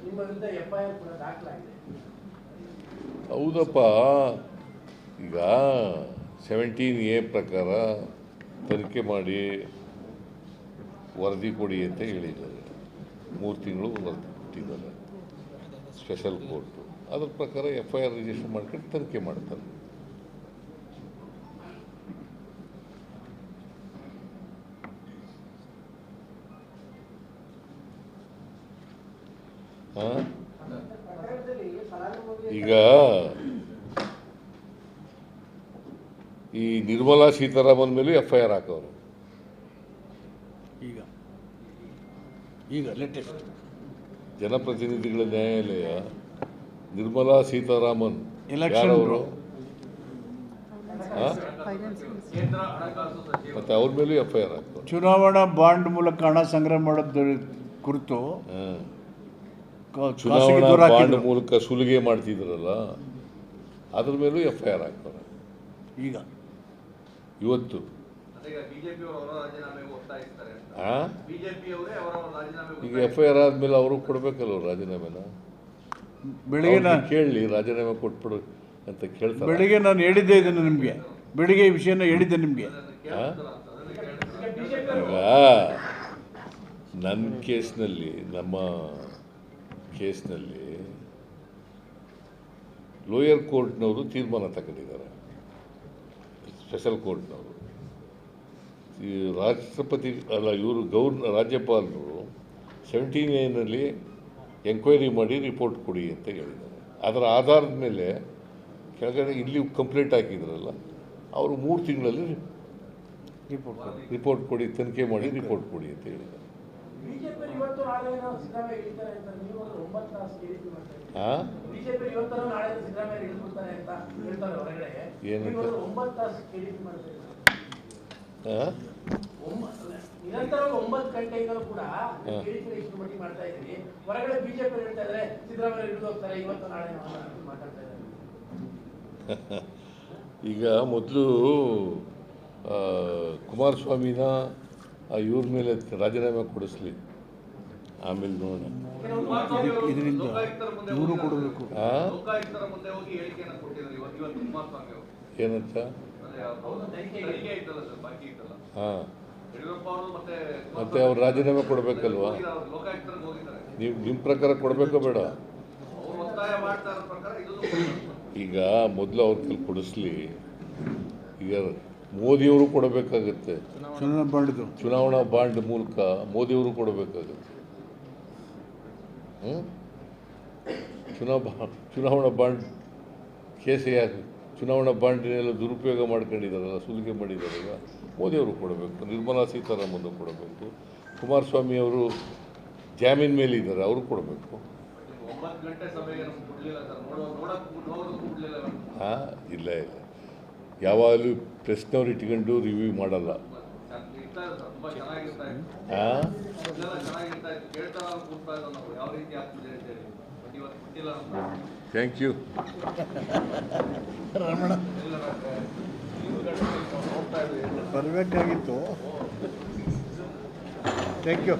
ನಿಮ್ಮ ವಿರುದ್ಧ FIR ಕೂಡ ದಾಖಲಾಗಿದೆ. ಹೌದಪ್ಪ. ಈಗ 17A ಪ್ರಕಾರ ತನಿಖೆ ಮಾಡಿ ವರದಿ ಕೊಡಿ ಅಂತ ಹೇಳಿದ್ದಾರೆ. 3 ತಿಂಗಳು ವರದಿ ಕೊಟ್ಟಿದ್ದಾರೆ ಸ್ಪೆಷಲ್ ಕೋರ್ಟು. ಅದ್ರ ಪ್ರಕಾರ FIR ರಿಜಿಸ್ಟರ್ ಮಾಡ್ಕೊಂಡು ತನಿಖೆ ಮಾಡ್ತಾರೆ. ಈಗ ಈ ನಿರ್ಮಲಾ ಸೀತಾರಾಮನ್ ಮೇಲೂ FIR ಹಾಕೋರು. ಈಗ ಲೇಟೆಸ್ಟ್ ಜನಪ್ರತಿನಿಧಿಗಳ ನ್ಯಾಯಾಲಯ ನಿರ್ಮಲಾ ಸೀತಾರಾಮನ್ ಯಾರವರು? ಮತ್ತೆ ಅವ್ರ ಮೇಲೂ FIR ಹಾಕೋರು. ಚುನಾವಣಾ ಬಾಂಡ್ ಮೂಲಕ ಹಣ ಸಂಗ್ರಹ ಮಾಡೋದ್ರ ಕುರಿತು ಚುನಾವಣಾ ಬಾಂಡ್ ಮೂಲಕ ಸುಲಿಗೆ ಮಾಡ್ತಿದ್ರಲ್ಲ, ಅದ್ರ ಮೇಲೂ FIR ಹಾಕೋರು. ಈಗ ಇವತ್ತು ಈಗ FIR ಆದ್ಮೇಲೆ ಅವರು ಕೊಡ್ಬೇಕಲ್ಲ ರಾಜೀನಾಮೆನ. ಬೆಳಿಗ್ಗೆ ಕೇಳಿ ರಾಜೀನಾಮೆ ಕೊಟ್ಬಿಡು ಅಂತ ಕೇಳ್ತಾರೆ. ಬೆಳಿಗ್ಗೆ ನಾನು ಹೇಳಿದ್ದೆ ಇದನ್ನು ನಿಮಗೆ, ಬೆಳಿಗ್ಗೆ ಈ ವಿಷಯನ ಹೇಳಿದ್ದೆ ನಿಮಗೆ. ಈಗ ನನ್ನ ಕೇಸ್ನಲ್ಲಿ, ನಮ್ಮ ಕೇಸ್ನಲ್ಲಿ ಲೋಯರ್ ಕೋರ್ಟ್ನವರು ತೀರ್ಮಾನ ತಗೊಂಡಿದ್ದಾರೆ. ಸ್ಪೆಷಲ್ ಕೋರ್ಟ್ನವರು ಈ ರಾಷ್ಟ್ರಪತಿ ಅಲ್ಲ, ಇವರು ರಾಜ್ಯಪಾಲರು 17A ಎಂಕ್ವೈರಿ ಮಾಡಿ ರಿಪೋರ್ಟ್ ಕೊಡಿ ಅಂತ ಹೇಳಿದ್ದಾರೆ. ಅದರ ಆಧಾರದ ಮೇಲೆ ಕೆಳಗಡೆ ಇಲ್ಲಿ ಕಂಪ್ಲೇಂಟ್ ಹಾಕಿದ್ರಲ್ಲ, ಅವರು 3 ತಿಂಗಳಲ್ಲಿ ರಿಪೋರ್ಟ್ ಕೊಡಿ, ತನಿಖೆ ಮಾಡಿ ರಿಪೋರ್ಟ್ ಕೊಡಿ ಅಂತ ಹೇಳಿದ್ದಾರೆ. ನಿರಂತರವಾಗಿ 9 ಗಂಟೆಗಳು ಕೂಡ ಮಾಡ್ತಾ ಇದ್ದೀವಿ. ಹೊರಗಡೆ ಬಿಜೆಪಿ ಹೇಳ್ತಾ ಇದ್ದಾರೆ ಸಿದ್ದರಾಮಯ್ಯ ಹಿಡಿದು ಹೋಗ್ತಾರೆ ಇವತ್ತು ನಾಳೆ ಮಾತಾಡ್ತಾ ಇದ್ದಾರೆ. ಈಗ ಮೊದಲು ಕುಮಾರಸ್ವಾಮಿನ ಇವ್ರ ಮೇಲೆ ರಾಜೀನಾಮೆ ಕೊಡಿಸ್ಲಿ, ಆಮೇಲೆ ನೋಡೋಣ. ಇದರಿಂದ ಇವರು ಕೊಡಬೇಕು. ಏನಂತ? ಹಾಂ, ಮತ್ತೆ ಅವ್ರು ರಾಜೀನಾಮೆ ಕೊಡಬೇಕಲ್ವಾ? ನೀವು ನಿಮ್ಮ ಪ್ರಕಾರ ಕೊಡಬೇಕೋ ಬೇಡ? ಈಗ ಮೊದಲು ಅವ್ರ ಕೈಲಿ ಕೊಡಿಸ್ಲಿ. ಈಗ ಮೋದಿಯವರು ಕೊಡಬೇಕಾಗತ್ತೆ. ಚುನಾವಣಾ ಬಾಂಡ್ ಮೂಲಕ ಮೋದಿಯವರು ಕೊಡಬೇಕಾಗತ್ತೆ. ಚುನಾವಣಾ ಬಾಂಡ್ ಕೇಸೇ ಯಾಕೆ? ಚುನಾವಣಾ ಬಾಂಡಿನೆಲ್ಲ ದುರುಪಯೋಗ ಮಾಡ್ಕೊಂಡಿದ್ದಾರಲ್ಲ, ಸುಲಿಗೆ ಮಾಡಿದಾರಲ್ಲ, ಮೋದಿಯವರು ಕೊಡಬೇಕು. ನಿರ್ಮಲಾ ಸೀತಾರಾಮನ್ ಕೊಡಬೇಕು. ಕುಮಾರಸ್ವಾಮಿ ಅವರು ಜಾಮೀನ್ ಮೇಲೆ ಇದ್ದಾರೆ, ಅವರು ಕೊಡಬೇಕು. ಹಾಂ, ಇಲ್ಲ ಇಲ್ಲ, ಯಾವಾಗಲೂ ಪ್ರೆಸ್ನವ್ರು ಇಟ್ಕೊಂಡು ರಿವ್ಯೂ ಮಾಡಲ್ಲ. ಹಾಂ, ಥ್ಯಾಂಕ್ ಯು. ರಮಣ ಬರಬೇಕಾಗಿತ್ತು. Thank you.